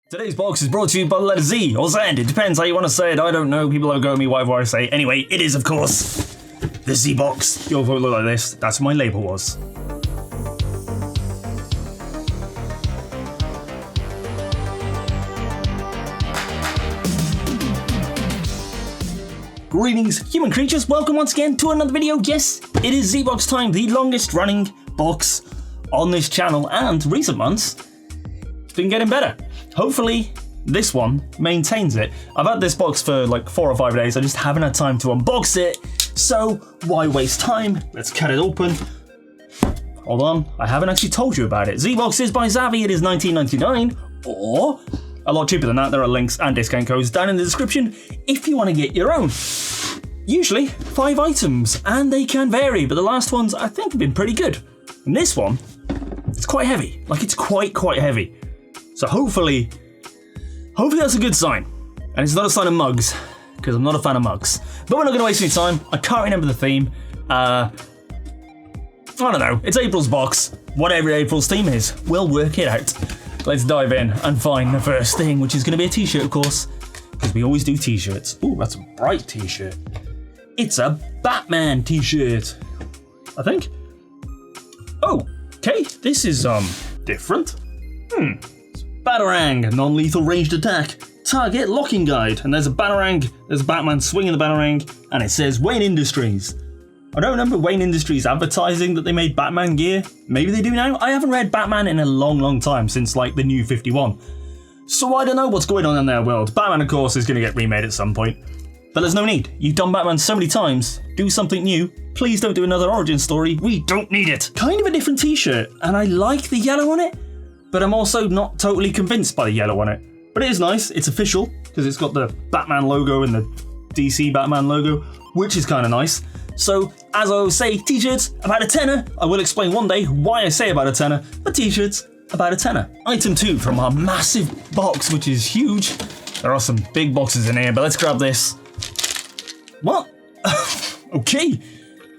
Today's box is brought to you by the letter Z, or Zend. It depends how you want to say it. I don't know. People don't go at me whatever I say. Anyway, it is, of course, the Zbox. Your vote look like this. That's what my label was. Greetings, human creatures. Welcome once again to another video. Yes, it is Zbox time, the longest running box on this channel, and recent months, it's been getting better. Hopefully, this one maintains it. I've had this box for like 4 or 5 days. I just haven't had time to unbox it. So why waste time? Let's cut it open. Hold on, I haven't actually told you about it. Zbox is by Zavvi. It is $19.99, or a lot cheaper than that. There are links and discount codes down in the description if you want to get your own. Usually 5 items, and they can vary, but the last ones I think have been pretty good. And this one, it's quite heavy. Like, it's quite heavy. So hopefully that's a good sign. And it's not a sign of mugs, because I'm not a fan of mugs. But we're not going to waste any time. I can't remember the theme. I don't know. It's April's box. Whatever April's theme is, we'll work it out. Let's dive in and find the first thing, which is going to be a t-shirt, of course, because we always do t-shirts. Ooh, that's a bright t-shirt. It's a Batman t-shirt, I think. Oh, okay. This is different. Batarang, non-lethal ranged attack. Target locking guide. And there's a Batarang, there's a Batman swinging the Batarang, and it says Wayne Industries. I don't remember Wayne Industries advertising that they made Batman gear. Maybe they do now. I haven't read Batman in a long time, since like the new 51. So I don't know what's going on in their world. Batman, of course, is going to get remade at some point. But there's no need. You've done Batman so many times. Do something new. Please don't do another origin story. We don't need it. Kind of a different t-shirt, and I like the yellow on it. But I'm also not totally convinced by the yellow on it. But it is nice, it's official, because it's got the Batman logo and the DC Batman logo, which is kind of nice. So, as I always say, t-shirts, about a tenner. I will explain one day why I say about a tenner, but t-shirts, about a tenner. Item 2 from our massive box, which is huge. There are some big boxes in here, but let's grab this. What? Okay,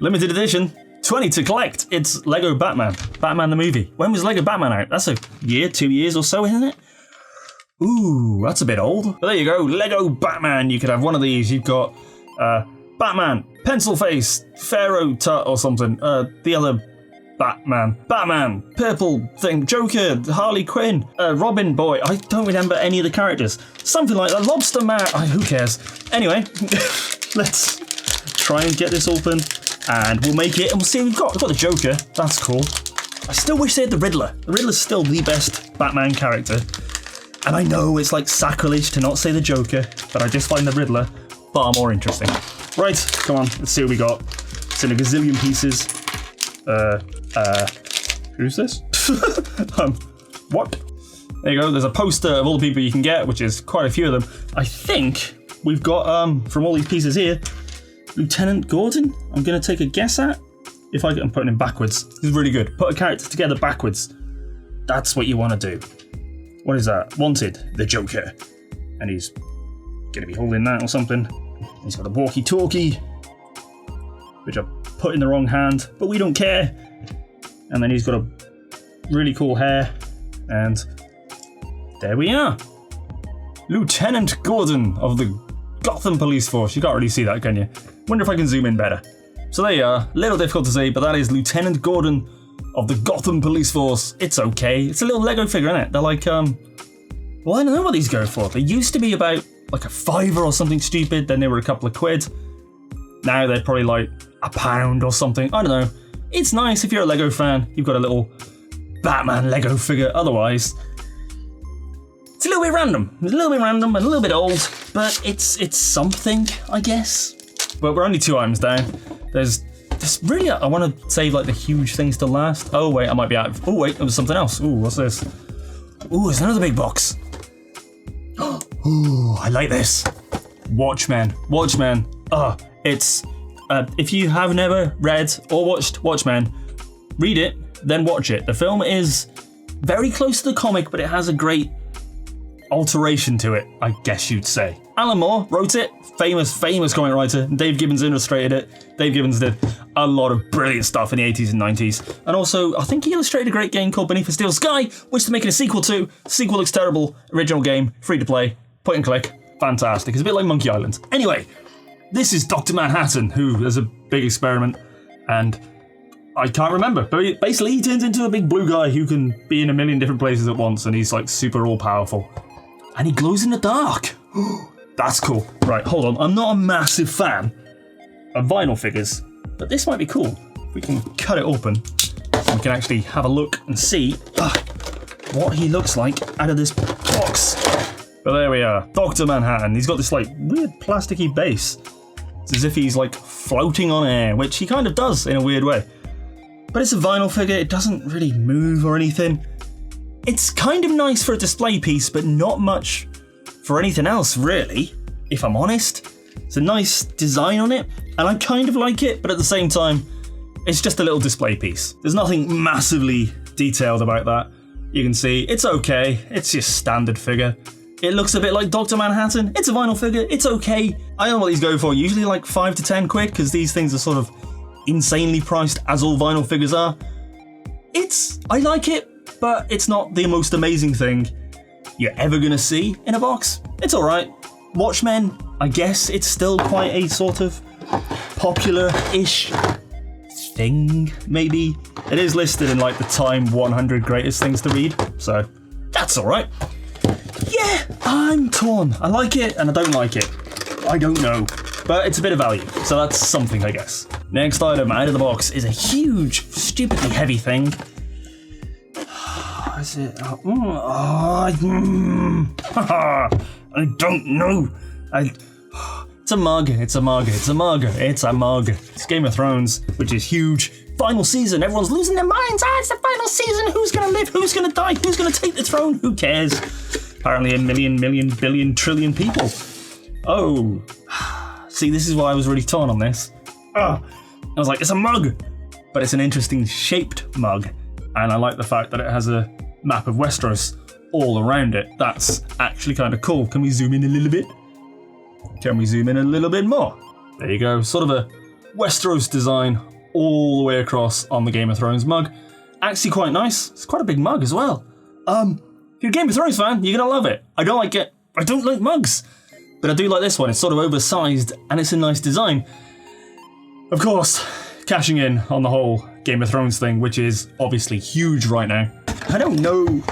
limited edition. 20 to collect. It's Lego Batman. Batman the movie. When was Lego Batman out? That's a year, 2 years or so, isn't it? Ooh, that's a bit old. But there you go, Lego Batman. You could have one of these. You've got Batman, Pencil Face, Pharaoh Tut or something. The other Batman, Purple thing, Joker, Harley Quinn, Robin Boy. I don't remember any of the characters. Something like that. Lobster Man. Who cares? Anyway, let's try and get this open. And we'll make it, and we'll see what we've got. We've got the Joker. That's cool. I still wish they had the Riddler. The Riddler's still the best Batman character. And I know it's like sacrilege to not say the Joker, but I just find the Riddler far more interesting. Right, come on, let's see what we got. It's in a gazillion pieces. Who's this? What? There you go, there's a poster of all the people you can get, which is quite a few of them. I think we've got, from all these pieces here, Lieutenant Gordon, I'm going to take a guess at. I'm putting him backwards. This is really good. Put a character together backwards. That's what you want to do. What is that? Wanted, the Joker. And he's going to be holding that or something. He's got a walkie-talkie, which I put in the wrong hand, but we don't care. And then he's got a really cool hair. And there we are. Lieutenant Gordon of the Gotham Police Force. You can't really see that, can you? Wonder if I can zoom in better. So there you are. A little difficult to see, but that is Lieutenant Gordon of the Gotham Police Force. It's okay. It's a little Lego figure, isn't it? They're like, well, I don't know what these go for. They used to be about like a £5 or something stupid. Then they were a couple of quid. Now they're probably like £1 or something. I don't know. It's nice if you're a Lego fan. You've got a little Batman Lego figure. Otherwise, it's a little bit random. It's a little bit random and a little bit old, but it's something, I guess. But we're only 2 items down. There's really, I want to save like the huge things to last. Oh wait, I might be out of, oh wait, there was something else. Ooh, what's this? Ooh, it's another big box. Ooh, I like this. Watchmen. It's, if you have never read or watched Watchmen, read it, then watch it. The film is very close to the comic, but it has a great alteration to it, I guess you'd say. Alan Moore wrote it, famous comic writer. Dave Gibbons illustrated it. Dave Gibbons did a lot of brilliant stuff in the 80s and 90s. And also, I think he illustrated a great game called Beneath a Steel Sky, which they're making a sequel to. Sequel looks terrible. Original game, free to play, point and click. Fantastic. It's a bit like Monkey Island. Anyway, this is Dr. Manhattan, who is a big experiment, and I can't remember, but basically he turns into a big blue guy who can be in a million different places at once, and he's like super all-powerful. And he glows in the dark. That's cool. Right, hold on. I'm not a massive fan of vinyl figures, but this might be cool. We can cut it open, so we can actually have a look and see what he looks like out of this box. But there we are, Dr. Manhattan. He's got this like weird plasticky base. It's as if he's like floating on air, which he kind of does in a weird way. But it's a vinyl figure, it doesn't really move or anything. It's kind of nice for a display piece, but not much for anything else, really, if I'm honest. It's a nice design on it, and I kind of like it, but at the same time, it's just a little display piece. There's nothing massively detailed about that. You can see, it's okay, it's your standard figure. It looks a bit like Dr. Manhattan. It's a vinyl figure, it's okay. I don't know what these go for, usually like 5 to 10 quid, because these things are sort of insanely priced, as all vinyl figures are. I like it, but it's not the most amazing thing you're ever gonna see in a box. It's alright. Watchmen, I guess it's still quite a sort of popular-ish thing, maybe. It is listed in like the Time 100 greatest things to read, so that's alright. Yeah, I'm torn. I like it and I don't like it. I don't know, but it's a bit of value, so that's something, I guess. Next item out of the box is a huge, stupidly heavy thing. Is it? I don't know. It's a mug. It's a mug. It's a mug. It's a mug. It's Game of Thrones, which is huge. Final season. Everyone's losing their minds. It's the final season. Who's gonna live? Who's gonna die? Who's gonna take the throne? Who cares? Apparently a million, billion, trillion people. Oh. See, this is why I was really torn on this. I was like, it's a mug, but it's an interesting shaped mug, and I like the fact that it has a map of Westeros all around it. That's actually kind of cool. Can we zoom in a little bit? Can we zoom in a little bit more? There you go. Sort of a Westeros design all the way across on the Game of Thrones mug. Actually quite nice. It's quite a big mug as well. If you're a Game of Thrones fan, you're gonna love it. I don't like it. I don't like mugs, but I do like this one. It's sort of oversized and it's a nice design. Of course, cashing in on the whole Game of Thrones thing, which is obviously huge right now. I don't know.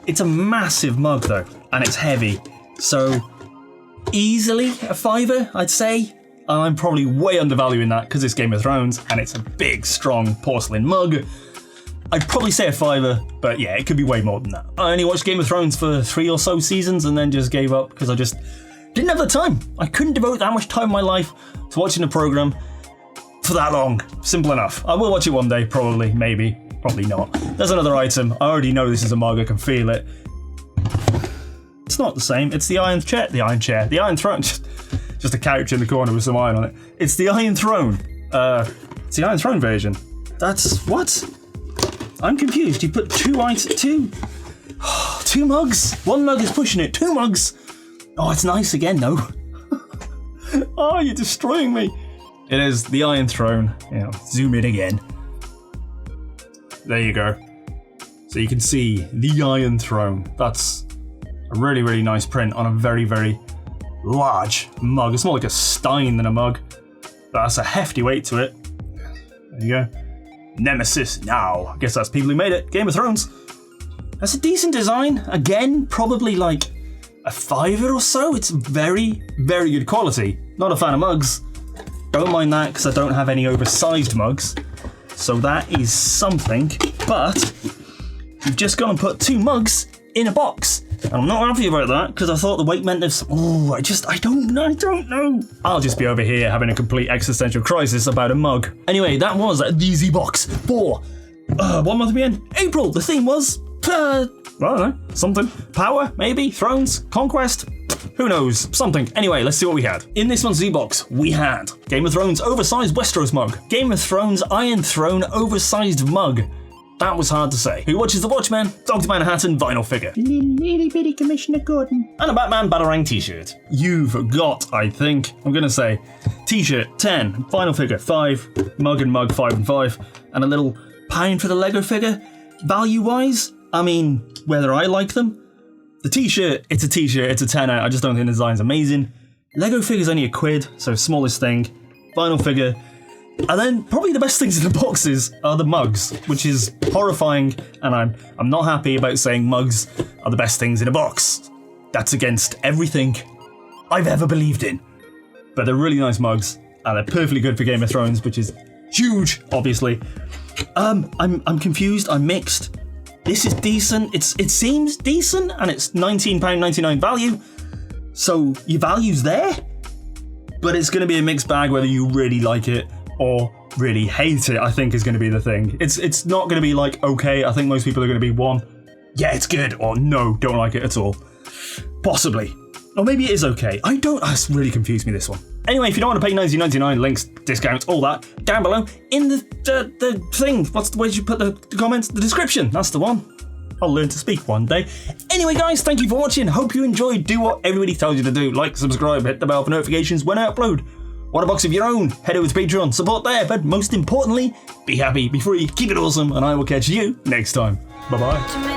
It's a massive mug though, and it's heavy. So easily a £5, I'd say. I'm probably way undervaluing that because it's Game of Thrones and it's a big, strong porcelain mug. I'd probably say a £5, but yeah, it could be way more than that. I only watched Game of Thrones for 3 or so seasons and then just gave up because I just didn't have the time. I couldn't devote that much time in my life to watching a program for that long. Simple enough. I will watch it one day, probably, maybe, probably not. There's another item. I already know this is a mug, I can feel it. It's not the same. It's the Iron Throne. Just a couch in the corner with some iron on it. It's the Iron Throne. It's the Iron Throne version. That's what? I'm confused. You put two mugs. One mug is pushing it. 2 mugs. Oh, it's nice again though. Oh, you're destroying me. It is the Iron Throne. Yeah, zoom in again. There you go. So you can see the Iron Throne. That's a really, really nice print on a very, very large mug. It's more like a stein than a mug. But that's a hefty weight to it. There you go. Nemesis now. I guess that's people who made it. Game of Thrones. That's a decent design. Again, probably like a £5 or so. It's very, very good quality. Not a fan of mugs. Don't mind that because I don't have any oversized mugs. So that is something. But you've just gone and put 2 mugs in a box. And I'm not happy about that because I thought the weight meant this. Oh, I don't know. I'll just be over here having a complete existential crisis about a mug. Anyway, that was the Zbox for what month are we in? April. The theme was I don't know, something. Power, maybe? Thrones? Conquest? Who knows? Something. Anyway, let's see what we had. In this month's Z-Box, we had Game of Thrones oversized Westeros mug, Game of Thrones Iron Throne oversized mug, That was hard to say. Who Watches the Watchman, Dr. Manhattan vinyl figure. Little bitty Commissioner Gordon. And a Batman Batarang t-shirt. You've got, I think, I'm going to say, t-shirt 10, vinyl figure 5, mug and mug 5 and 5, and a little pound for the Lego figure. Value-wise, I mean, whether I like them. The t-shirt, it's a t-shirt, it's a tenner. I just don't think the design's amazing. Lego figure's only £1, so smallest thing. Vinyl figure. And then probably the best things in the boxes are the mugs, which is horrifying, and I'm not happy about saying mugs are the best things in a box. That's against everything I've ever believed in. But they're really nice mugs, and they're perfectly good for Game of Thrones, which is huge, obviously. I'm confused, I'm mixed. This is decent, it seems decent, and it's £19.99 value, so your value's there, but it's going to be a mixed bag whether you really like it or really hate it, I think is going to be the thing. It's not going to be like, okay, I think most people are going to be 1, yeah, it's good, or no, don't like it at all. Possibly. Or maybe it is okay. It's really confused me, this one. Anyway, if you don't want to pay $19.99, links, discounts, all that, down below in the thing. What's the way you put the comments? The description, that's the one. I'll learn to speak one day. Anyway, guys, thank you for watching. Hope you enjoyed. Do what everybody tells you to do. Like, subscribe, hit the bell for notifications when I upload. Want a box of your own? Head over to Patreon, support there, but most importantly, be happy, be free, keep it awesome, and I will catch you next time. Bye-bye.